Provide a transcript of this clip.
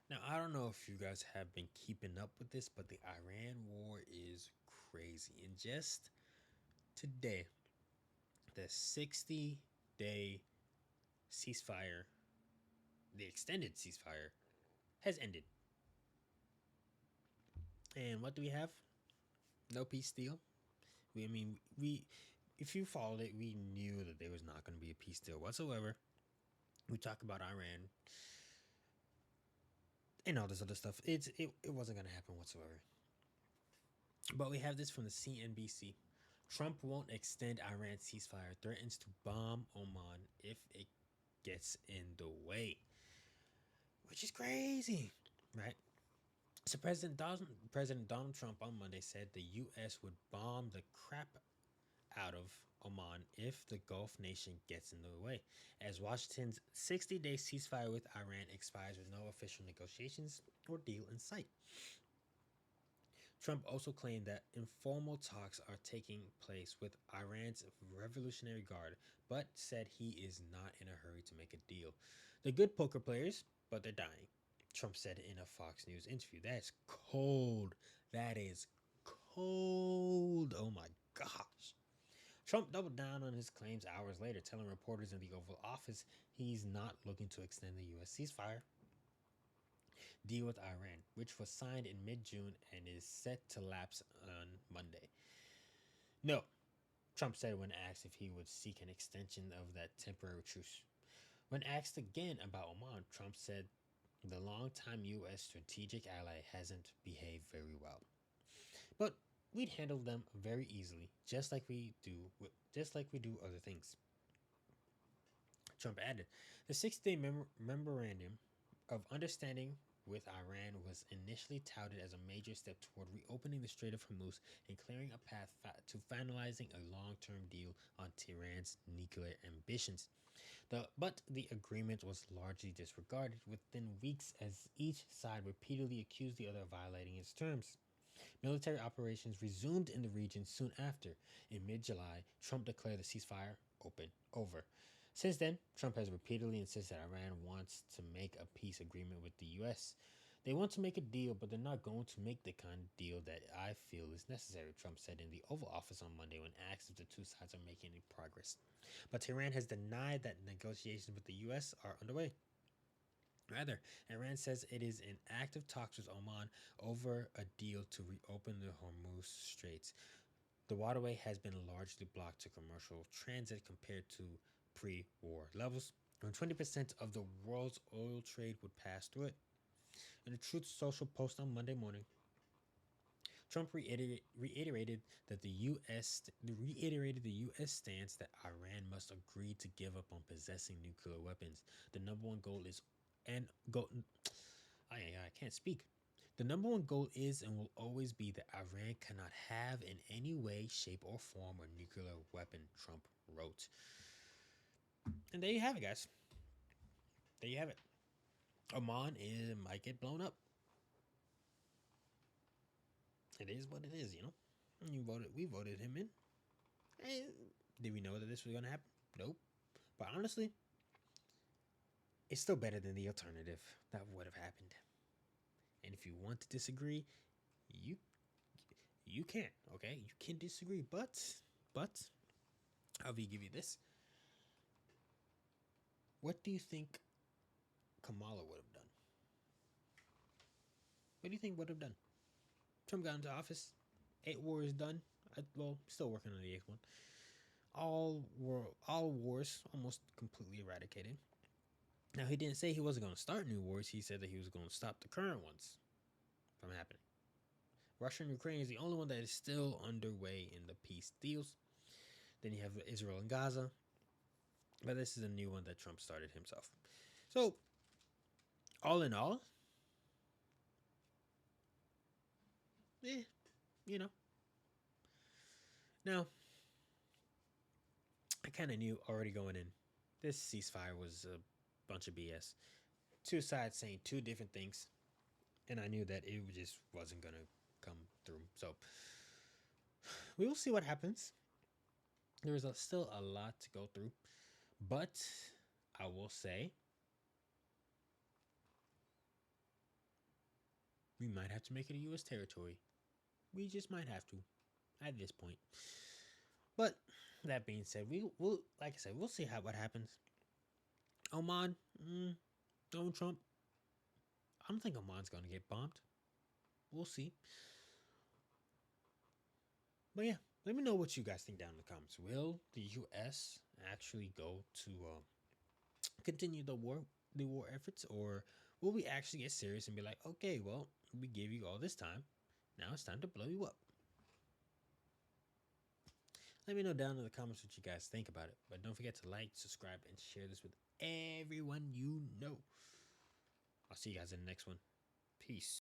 Now, I don't know if you guys have been keeping up with this, but the Iran war is crazy. And just today, the 60-day ceasefire, the extended ceasefire, has ended. And what do we have? No peace deal. We, if you followed it, we knew that there was not going to be a peace deal whatsoever. We talk about Iran and all this other stuff. It wasn't going to happen whatsoever. But we have this from the CNBC. Trump won't extend Iran ceasefire, threatens to bomb Oman if it gets in the way, which is crazy, right? So President Donald Trump on Monday said the U.S. would bomb the crap out of Oman if the Gulf nation gets in the way, as Washington's 60-day ceasefire with Iran expires with no official negotiations or deal in sight. Trump also claimed that informal talks are taking place with Iran's Revolutionary Guard, but said he is not in a hurry to make a deal. They're good poker players, but they're dying, Trump said in a Fox News interview. That's cold. That is cold. Oh my gosh. Trump doubled down on his claims hours later, telling reporters in the Oval Office he's not looking to extend the U.S. ceasefire deal with Iran, which was signed in mid June and is set to lapse on Monday. No, Trump said when asked if he would seek an extension of that temporary truce. When asked again about Oman, Trump said the longtime U.S. strategic ally hasn't behaved very well. But we'd handle them very easily, just like we do other things. Trump added, the 6-day memorandum of understanding with Iran was initially touted as a major step toward reopening the Strait of Hormuz and clearing a path to finalizing a long-term deal on Tehran's nuclear ambitions. But the agreement was largely disregarded within weeks as each side repeatedly accused the other of violating its terms. Military operations resumed in the region soon after. In mid July, Trump declared the ceasefire over. Since then, Trump has repeatedly insisted Iran wants to make a peace agreement with the U.S. They want to make a deal, but they're not going to make the kind of deal that I feel is necessary, Trump said in the Oval Office on Monday when asked if the two sides are making any progress. But Tehran has denied that negotiations with the U.S. are underway. Rather, Iran says it is in active talks with Oman over a deal to reopen the Hormuz Straits. The waterway has been largely blocked to commercial transit compared to pre war levels, when 20% of the world's oil trade would pass through it. In a Truth Social post on Monday morning, Trump reiterated that the U.S. stance that Iran must agree to give up on possessing nuclear weapons. The number one goal is and go. I can't speak. The number one goal is and will always be that Iran cannot have in any way, shape, or form a nuclear weapon, Trump wrote. And there you have it, guys. There you have it. Might get blown up. It is what it is, you know. We voted him in. And did we know that this was gonna happen? Nope. But honestly, it's still better than the alternative that would have happened. And if you want to disagree, you you can. Okay, you can disagree, but I'll give you this. What do you think Kamala would have done? What do you think would have done? Trump got into office. 8 wars done. Well, still working on the eighth one. All wars almost completely eradicated. Now he didn't say he wasn't going to start new wars. He said that he was going to stop the current ones from happening. Russia and Ukraine is the only one that is still underway in the peace deals. Then you have Israel and Gaza. But this is a new one that Trump started himself. So, all in all, eh, you know. Now, I kind of knew already going in, this ceasefire was a bunch of BS. Two sides saying two different things, and I knew that it just wasn't going to come through. So, we will see what happens. There is still a lot to go through, but I will say we might have to make it a U.S. territory. We just might have to at this point. But that being said, will like I said, we'll see what happens. Oman, Donald Trump. I don't think Oman's gonna get bombed. We'll see. But yeah, let me know what you guys think down in the comments. Will the U.S. actually go to continue the war efforts, or will we actually get serious and be like, okay, well, we gave you all this time, now it's time to blow you up? Let me know down in the comments what you guys think about it. But don't forget to like, subscribe, and share this with everyone you know. I'll see you guys in the next one. Peace.